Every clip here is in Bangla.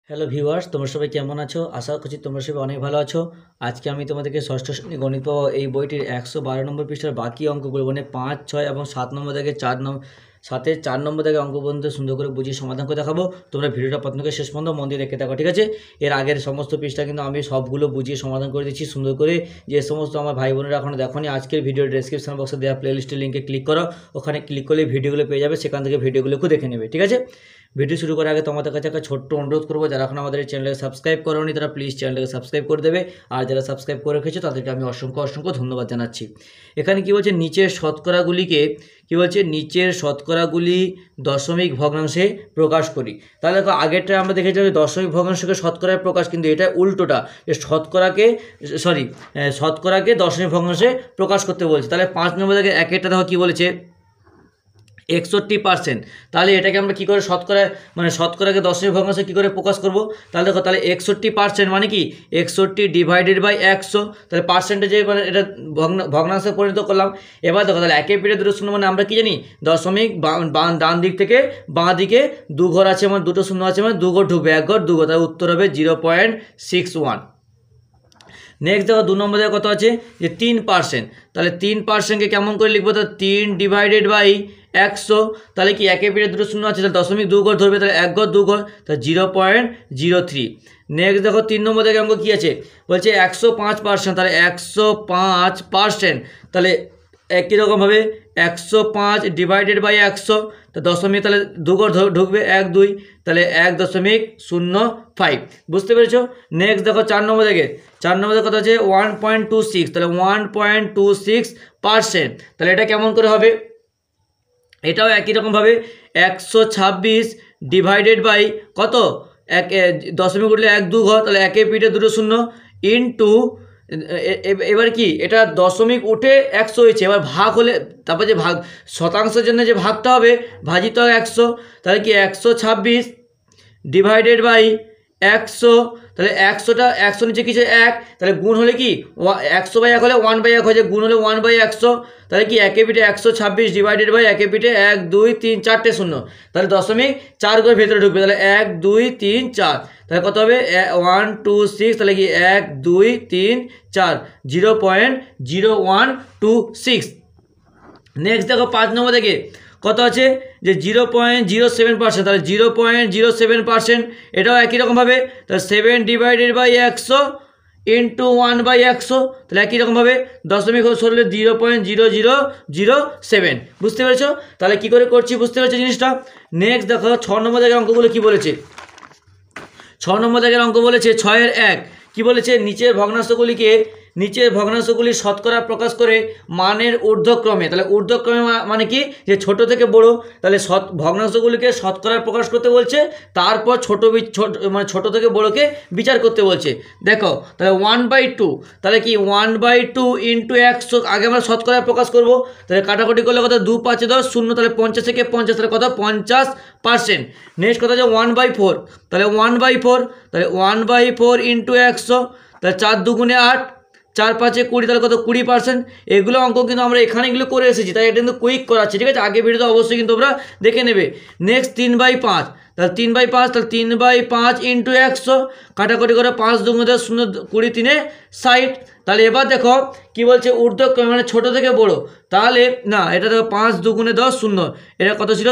হ্যালো ভিউয়ার্স, তোমরা সবাই কেমন আছো? আশা করছি তোমরা সবাই অনেক ভালো আছো। আজকে আমি তোমাদেরকে ষষ্ঠ শ্রেণী গণিত এই বইটির 112 নম্বর পৃষ্ঠার বাকি অঙ্কগুলো মানে 5, 6 এবং 7 নম্বর থেকে 4 নম্বর থেকে অঙ্ক পর্যন্ত সুন্দর করে বুঝিয়ে সমাধান করে দেখাবো। তোমরা ভিডিওটা প্রথম থেকে শেষ পর্যন্ত মন দিয়ে দেখে থাকো, ঠিক আছে? এর আগের সমস্ত পৃষ্ঠা কিন্তু আমি সবগুলো বুঝিয়ে সমাধান করে দিচ্ছি সুন্দর করে। যে সমস্ত আমার ভাই বোনেরা এখনও দেখোনি, আজকের ভিডিও ডেসক্রিপশন বক্সে দেওয়া প্লেলিস্টের লিঙ্কে ক্লিক করো। ওখানে ক্লিক করলে ভিডিওগুলো পেয়ে যাবে, সেখান থেকে ভিডিওগুলোকে দেখে নেবে, ঠিক আছে? ভিডিও শুরু করার আগে তোমাদের কাছে একটা ছোট্ট অনুরোধ করবো, যারা এখন আমাদের এই চ্যানেলকে সাবস্ক্রাইব করোনি তারা প্লিজ চ্যানেলকে সাবস্ক্রাইব করে দেবে। আর যারা সাবস্ক্রাইব করে রেখেছো তাদেরকে আমি অসংখ্য ধন্যবাদ জানাচ্ছি। এখানে কি বলছে, নিচের শতকরাগুলি দশমিক ভগ্নাংশে প্রকাশ করি। তাহলে দেখো, আগেরটা আমরা দেখেছি দশমিক ভগ্নাংশকে শতকরায় প্রকাশ, কিন্তু এটা উল্টোটা, যে শতকরাকে দশমিক ভগ্নাংশে প্রকাশ করতে বলছে। তাহলে 5 নম্বর থেকে একেরটা দেখো কি বলেছে, 61%। তাহলে এটাকে আমরা কী করে শতকরাকে দশমিক ভগ্নাংশে কী করে প্রকাশ করব? তাহলে দেখো, তাহলে 61% মানে কি 61/100। তাহলে পার্সেন্টেজে মানে এটা ভগ্নাংশে পরিণত করলাম। এবার দেখো, তাহলে একের পিঠে দুটো শূন্য মানে আমরা কি জানি, দশমিক ডান দিক থেকে বাঁ দিকে দু ঘর আছে, মানে দুটো শূন্য আছে, মানে দু ঘর ঢুকবে, এক ঘর দু ঘর, তাহলে উত্তর হবে 0.61। নেক্সট দেখো, 2 নম্বর কত আছে, যে 3%। তাহলে 3%কে কেমন করে লিখবো? তাহলে 3/100। তাহলে কি একের পিঠে দুটো শূন্য আছে, তাহলে দশমিক দু ঘর ধরবে, তাহলে এক ঘর দু ঘর, তাহলে 0.03। নেক্সট দেখো, 3 নম্বর থেকে অঙ্ক কী আছে, বলছে 105%। তাহলে 105%, তাহলে একই রকমভাবে 105/100, তো দশমিক তাহলে দু ঘর ঢুকবে, 1 2, তাহলে 1.05। বুঝতে পেরেছো? নেক্সট দেখো, 4 নম্বর থেকে কত আছে, 1.26। তাহলে 1.26%। তাহলে এটা কেমন করে হবে? এটাও একই রকমভাবে 126 কত, দশমিক উঠলে 1 2 ঘর, তাহলে একের পিঠে দুটো শূন্য ইন্টু, এবার কি এটা দশমিক উঠে 100 হয়েছে, এবার ভাগ হলে তারপর যে শতাংশের জন্য যে ভাগটা হবে ভাজিত 100। তাহলে কি 126/100, তাহলে 100 নিচে কিছু 1, তাহলে গুণ হলে কি 100/1 হলে 1/1 হয়ে যায়, গুণ হলে 1/100। তাহলে কি একের পিঠে 126 একের পিঠে 1 2 3 4টে শূন্য, তাহলে দশমিক 4 করে ভেতরে ঢুকবে, তাহলে 1 2 3 4, তাহলে কত হবে 1 2 6, তাহলে কি 1 2 3 4, 0.0126। নেক্সট দেখো, 5 নম্বর থেকে কত আছে, যে 0.07%। তাহলে 0.07%, এটাও একই রকমভাবে, তাহলে 7/100 ইন্টু 1/100, তাহলে একই রকমভাবে দশমিক সরলে 0.0007। বুঝতে পেরেছো? তাহলে কি করে করছি বুঝতে পেরেছো জিনিসটা? নেক্সট দেখো, 6 নম্বর থেকে অঙ্কগুলো কি বলেছে। 6 নম্বর থেকে অঙ্ক বলেছে 6/1 কি বলেছে, নিচের ভগ্নাংশগুলি শতকরা প্রকাশ করে মানের ঊর্ধ্বক্রমে। তাহলে ঊর্ধ্বক্রমে মানে কি, যে ছোট থেকে বড়, তাহলে ভগ্নাংশগুলিকে শতকরা প্রকাশ করতে বলছে, তারপর ছোট থেকে বড়কে বিচার করতে বলছে। দেখো, তাহলে 1/2, তাহলে কি 1/2 ইন্টু 100, আগে আমরা শতকরা প্রকাশ করব, তাহলে কাটাকুটি করলে কত, 2 5 10 0, তাহলে 50 থেকে 50, তাহলে কত 50%। নেক্সট কথা হচ্ছে 1/4, তাহলে 1/4, তাহলে 1/4 ইন্টু 100, তাহলে 4 2 8, 4 5 20, তাহলে কত 20%। এগুলো অঙ্ক কিন্তু আমরা এখানে এগুলো করে এসেছি, তাই এটা কিন্তু কুইক করাচ্ছি, ঠিক আছে? আগে ভিডিওতে অবশ্যই কিন্তু তোমরা দেখে নেবে। নেক্সট 3/5, তাহলে 3/5, তাহলে 3/5 ইন্টু 100, কাটাকুটি করে 5 2 10 0 20 3 60। তাহলে এবার দেখো কি বলছে, ঊর্ধ্বক্রমে মানে ছোট থেকে বড়, তাহলে না, এটা দেখো 5 2 10 0, এটা কত ছিল,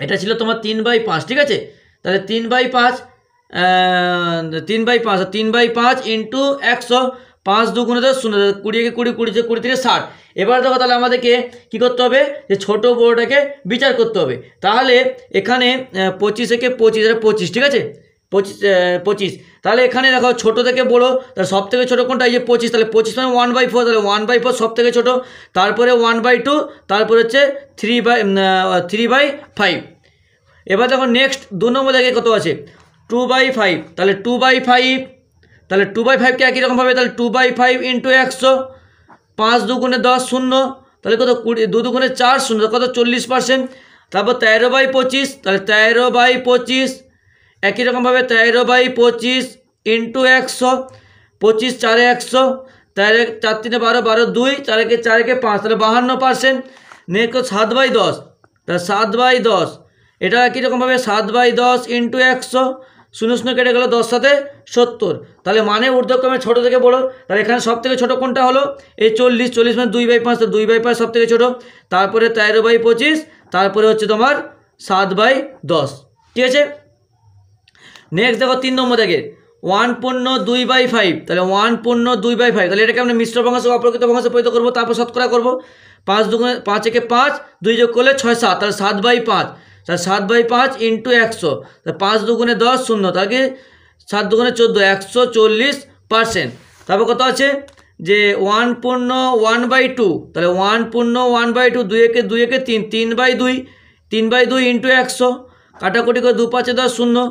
এটা ছিল তোমার 3/5, ঠিক আছে? তাহলে 3/5 ইন্টু 100, 5 2 10 0, 20 20 20 20 থেকে 60। এবার দেখো, তাহলে আমাদেরকে কী করতে হবে, যে ছোটো বড়োটাকে বিচার করতে হবে। তাহলে এখানে 25 থেকে 25, ঠিক আছে? 25, তাহলে এখানে দেখো ছোট থেকে বড়ো, তাহলে সব থেকে ছোটো কোনটা, এই যে 25, তাহলে 25 মানে 1/4, তাহলে 1/4 সব থেকে ছোটো, তারপরে 1/2, তারপরে হচ্ছে 3/5। এবার দেখো নেক্সট 2 নম্বর থেকে কত আছে, 2/5, তাহলে 2/5, তাহলে 2/5কে একই রকমভাবে, তাহলে 2/5 ইন্টু 100, 5 2 10 0, তাহলে কত 20 2 2 4 0, কত 40%। তারপর 13/25, তাহলে 13/25 একই রকমভাবে 13/25 ইন্টু 100, 25 4 100, 4 3 12 12 2, 4 4 5, তাহলে 52%। নেক্সট 7/10, তাহলে 7/10, এটা একই রকমভাবে 7/10 ইন্টু 100, 0 0 কেটে গেল, 10 7 70। তাহলে মানে ঊর্ধ্বক্রমে ছোট থেকে বড়, তাহলে এখানে সব থেকে ছোটো কোনটা হলো এই 40, 40 মানে 2/5, তো 2/5 সব থেকে ছোটো, তারপরে 13/25, তারপরে হচ্ছে তোমার 7/10। ঠিক আছে। নেক্সট দেখো 3 নম্বর থেকে 1/2/5, তাহলে 1/2/5, তাহলে এটাকে আমরা মিশ্র ভগ্নাংশ অপ্রকৃত ভগ্নাংশে পরিণত করবো, তারপর শতকরা করবো। 5 দুগুণে 5 একে 5, 2 যোগ করলে 6 7, তাহলে 7/5, তাহলে 7/5 ইন্টু 100, তাহলে 5 দুগুণে 10 0, তাহলে 7 দুগুণে 14, 140%। তারপর কত আছে যে 1/1/2, তাহলে 1/1/2, 2 একে 2 একে 3, 3/2, 3/2 ইন্টু 100, কাটাকুটি করে 2 5 10 0,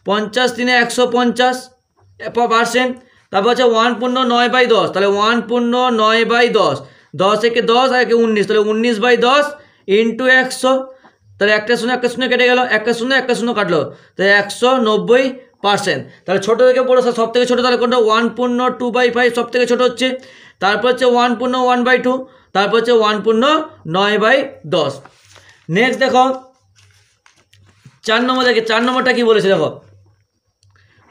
50 3 150%। তারপর হচ্ছে 1/9/10, তাহলে 1/9/10, 10 একে 10 আর একে 19, তাহলে 19/10 ইন্টু 100, তাহলে একটা শূন্য কেটে গেল, একটা শূন্য কাটলো, তাহলে 190%। তাহলে ছোটো থেকে বড়ো সব থেকে ছোটো, তাহলে কোনটা 1/2/5 সব থেকে ছোটো হচ্ছে, তারপর হচ্ছে 1/1/2, তারপর হচ্ছে 1/9/10। নেক্সট দেখো 4 নম্বর দেখে, 4 নম্বরটা কী বলেছে দেখো,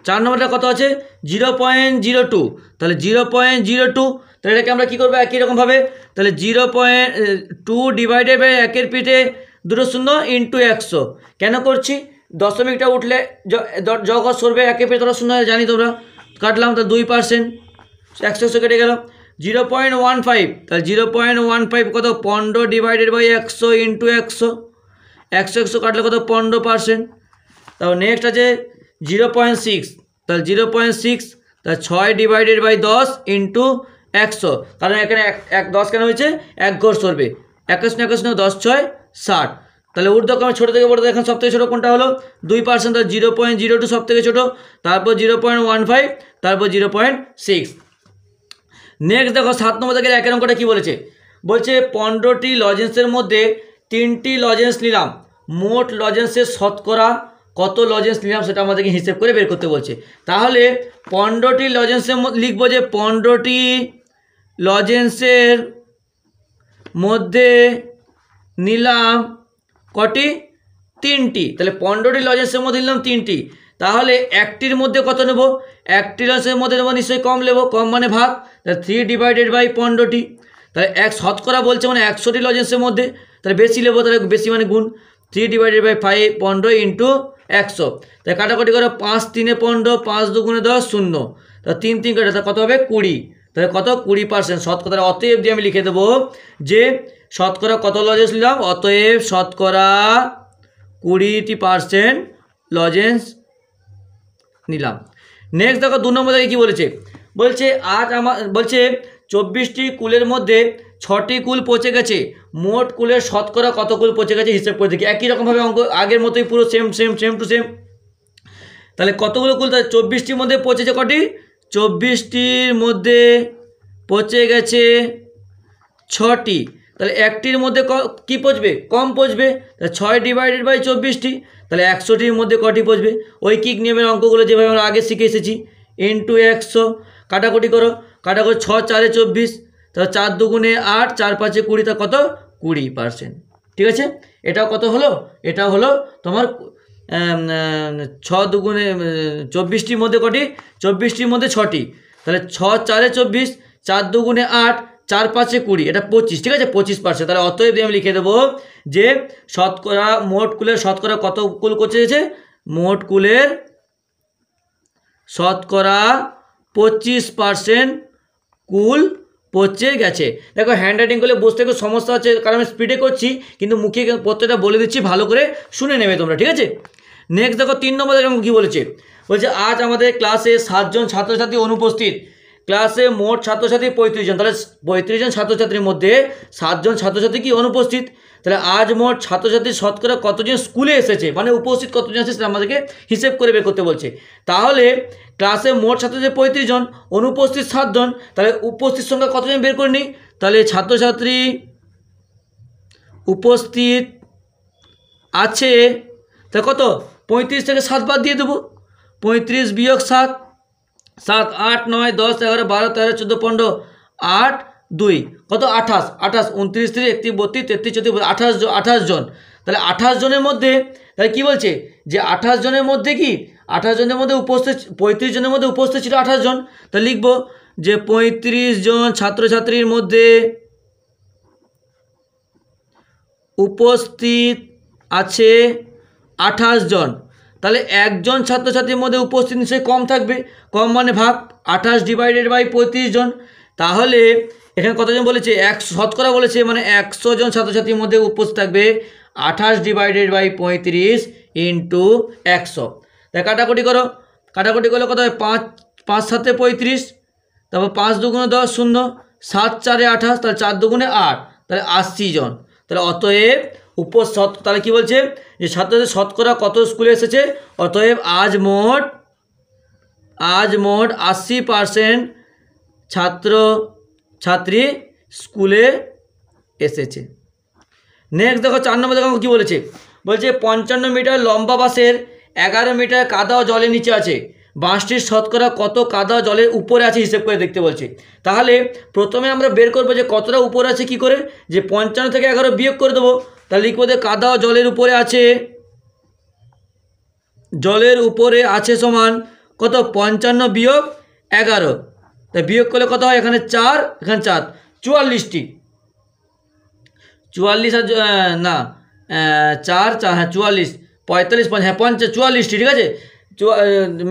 4 নম্বরটা কত আছে 0.02, তাহলে 0.02, তাহলে এটাকে আমরা কী করবো একই রকমভাবে, তাহলে 0.2 ডিভাইডেড বাই 1 এর পিঠে 2 0 ইন্টু 100। কেন করছি, দশমিকটা উঠলে যোগ সরবে, 1 এর পিঠে 0 0 জানি তোমরা, কাটলাম, তাহলে 2%, 100 কেটে গেল। 0.15, তাহলে 0.15 কত 15 ডিভাইডেড বাই 100 ইন্টু 100, 100 কাটলে কত 15%। তারপর নেক্সট আছে 0.6, তাহলে 0.6, তাহলে 6 ডিভাইডেড বাই 10 ইন্টু 100, কারণ এখানে 10 কেন হয়েছে 1 ঘর সরবে, 21 10 6 60। তাহলে ঊর্ধ্বক্রমে ছোটো থেকে বড়ো, এখন সব থেকে ছোটো কোনটা হলো 2%, তাহলে 0.02 সব থেকে ছোটো, তারপর 0.15, তারপর 0.6। নেক্সট দেখো 7 নম্বর থেকে 1 অঙ্কটা কী বলেছে, বলছে 15টি লজেন্সের মধ্যে 3টি লজেন্স নিলাম, মোট লজেন্সের শতকরা কত লজেন্স নিলাম সেটা আমাদেরকে হিসেব করে বের করতে বলছে। তাহলে 15টি লজেন্সের লিখবো যে 15টি লজেন্সের মধ্যে নিলাম কটি, 3টি, তাহলে 15টি লজেন্সের মধ্যে নিলাম 3টি, তাহলে একটির মধ্যে কত নেব, একটি লজেন্সের মধ্যে নেবো নিশ্চয়ই কম নেবো, কম মানে ভাগ, তাহলে 3 ডিভাইডেড বাই 15টি, তাহলে শতকরা বলছে মানে 100টি লজেন্সের মধ্যে, তাহলে বেশি নেবো, তাহলে বেশি মানে গুণ, 3 ডিভাইডেড বাই 15 ইন্টু 100, তাহলে কাটাকুটি করে 5 3 15, 5 2 10 0, তাহলে 3 3 কাটে, তাহলে কত হবে 20, তাহলে কত 20% শতকরা। অতএব দিয়ে আমি লিখে দেবো যে শতকরা কত লজেন্স নিলাম, অতএব শতকরা 20% লজেন্স নিলাম। নেক্সট দেখো 2 নম্বর থেকে কী বলেছে, বলছে বলছে 24টি কুলের মধ্যে 6টি কুল পচে গেছে, মোট কুলের শতকরা কত কুল পচে গেছে হিসেব করে দেখি। একই রকমভাবে অঙ্ক আগের মতোই পুরো সেম টু সেম। তাহলে কতগুলো কুল, তাহলে 24টির মধ্যে পচেছে কটি, 24টির মধ্যে পচে গেছে 6টি, তাহলে একটির মধ্যে কি পচবে, কম পচবে, তাহলে 6 ডিভাইডেড বাই 24টি, তাহলে 100টির মধ্যে কটি পচবে, ঐকিক নিয়মের অঙ্কগুলো যেভাবে আমরা আগে শিখে এসেছি, ইন্টু 100, কাটাকুটি করো, 6 4 24, তাহলে 4 2 8, 4 5 20, তা কত 20%। ঠিক আছে, এটাও কত হলো, এটা হলো তোমার 6 2 24টির মধ্যে কটি, 24টির মধ্যে 6টি, তাহলে 6 4 24, 4 2 8, 4 5 20, এটা 25, ঠিক আছে 25%। তাহলে অতএব আমি লিখে দেবো যে শতকরা মোট কুলের শতকরা কত কুল পচে গেছে, মোট কুলের শতকরা 25% কুল পচে গেছে। দেখো হ্যান্ড রাইটিং করলে বুঝতে একটু সমস্যা হচ্ছে, কারণ আমি স্পিডে করছি, কিন্তু মুখে প্রত্যেকটা বলে দিচ্ছি, ভালো করে শুনে নেবে তোমরা, ঠিক আছে। নেক্সট দেখো 3 নম্বর দেখো কী বলেছে, বলছে আজ আমাদের ক্লাসে 7 জন ছাত্রছাত্রী অনুপস্থিত, ক্লাসে মোট ছাত্রছাত্রী 35 জন, তাহলে 35 জন ছাত্রছাত্রীর মধ্যে 7 জন ছাত্রছাত্রী কি অনুপস্থিত, তাহলে আজ মোট ছাত্রছাত্রীর শতকরা কতজন স্কুলে এসেছে, মানে উপস্থিত কতজন আছে সেটা আমাদেরকে হিসেব করে বের করতে বলছে। তাহলে ক্লাসে মোট ছাত্রছাত্রী 35 জন, অনুপস্থিত 7 জন, তাহলে উপস্থিত সংখ্যা কতজন বের করে নিই, তাহলে ছাত্রছাত্রী উপস্থিত আছে, তাহলে কত 35 থেকে 7 বাদ দিয়ে দেবো, 35 বিয়োগ 7, 7 8 9 10 11 12 13 14 15, 8 2 কত 28, 29 30 31 32 33 34 28 জন, তাহলে 28 জনের মধ্যে তাহলে কী বলছে যে 28 জনের মধ্যে কি 28 জনের মধ্যে উপস্থিত 35 জনের মধ্যে উপস্থিত ছিল 28 জন। তাহলে লিখব যে 35 জন ছাত্রছাত্রীর মধ্যে উপস্থিত আছে 28 জন। তাহলে একজন ছাত্রছাত্রীর মধ্যে উপস্থিত নিশ্চয়ই কম থাকবে, কম মানে ভাগ 28 ডিভাইডেড বাই 35 জন। তাহলে এখানে কতজন বলেছে 100 শতকরা বলেছে, মানে 100 জন ছাত্রছাত্রীর মধ্যে উপস্থিত থাকবে 28 ডিভাইডেড বাই 35 ইন্টু 100। তাই কাটাকুটি করো, কাটাকুটি করলে কত হয় 5 5 7 35, তারপর 5 দুগুণে 10 0, 7 4 28, তাহলে 4 দুগুণে 8, তাহলে 80 জন। তাহলে অতএব তাহলে কি বলছে যে ছাত্রদের শতকরা কত স্কুলে এসেছে, অতএব আজ মোট 80% ছাত্র ছাত্রী স্কুলে এসেছে। নেক্সট দেখো 4 নম্বর দেখো কী বলেছে, বলছে 55 মিটার লম্বা বাসের 11 মিটার কাদা ও জলের নিচে আছে, বাসটির শতকরা কত কাদা জলের উপরে আছে হিসেব করে দেখতে বলছে। তাহলে প্রথমে আমরা বের করবো যে কতটা উপরে আছে, কি করে যে 55 থেকে 11 বিয়োগ করে দেবো। তাহলে লিখবো যে কাদা ও জলের উপরে আছে, জলের উপরে আছে সমান কত 55 বিয়োগ 11, তাই বিয়োগ করলে কত হয়, এখানে 4 এখানে 4, 44টি 44 আর না 4 4 হ্যাঁ 44 45 5 হ্যাঁ 44টি, ঠিক আছে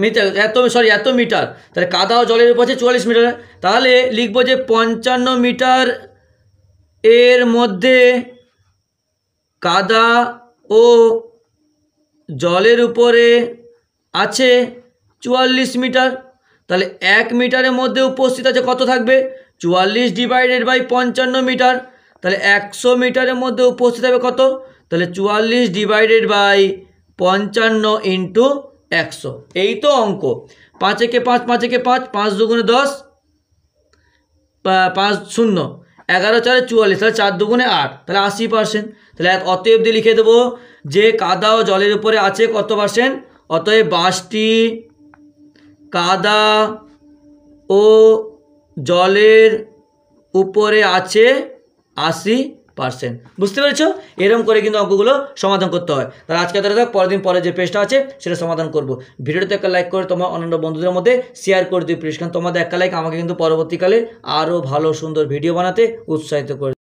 মিটার এত মিটার। তাহলে কাদা ও জলের উপর আছে 44 মিটার। তাহলে লিখবো যে 55 মিটার এর মধ্যে কাদা ও জলের উপরে আছে 44 মিটার। তাহলে 1 মিটারের মধ্যে উপস্থিত আছে কত থাকবে 44 ডিভাইডেড বাই 55 মিটার। তাহলে 100 মিটারের মধ্যে উপস্থিত হবে কত, তাহলে 44 ডিভাইডেড বাই 55 ইন্টু 100। এই তো অঙ্ক। 5 একে 5 5 একে 5, 5 দুগুণে 10, 5 0, 11 4 44, তাহলে 4 দুগুণে 8, তাহলে 80%। তাহলে অতএব দিয়ে লিখে দেবো যে কাদা ও জলের উপরে আছে কত পার্সেন্ট, অতএব বাসটি কাদা ও জলের উপরে আছে 80%। বুঝতে পেরেছো? এরকম করে কিন্তু অঙ্কগুলো সমাধান করতে হয়। তাহলে আজকে ধরে থাক, পরের দিন পরে যে পেজটা আছে সেটা সমাধান করব। ভিডিওতে একটা লাইক করে তোমার অন্যান্য বন্ধুদের মধ্যে শেয়ার করে দিও প্লিজ, কারণ তোমাদের একটা লাইক আমাকে কিন্তু পরবর্তীকালে আরও ভালো সুন্দর ভিডিও বানাতে উৎসাহিত করে।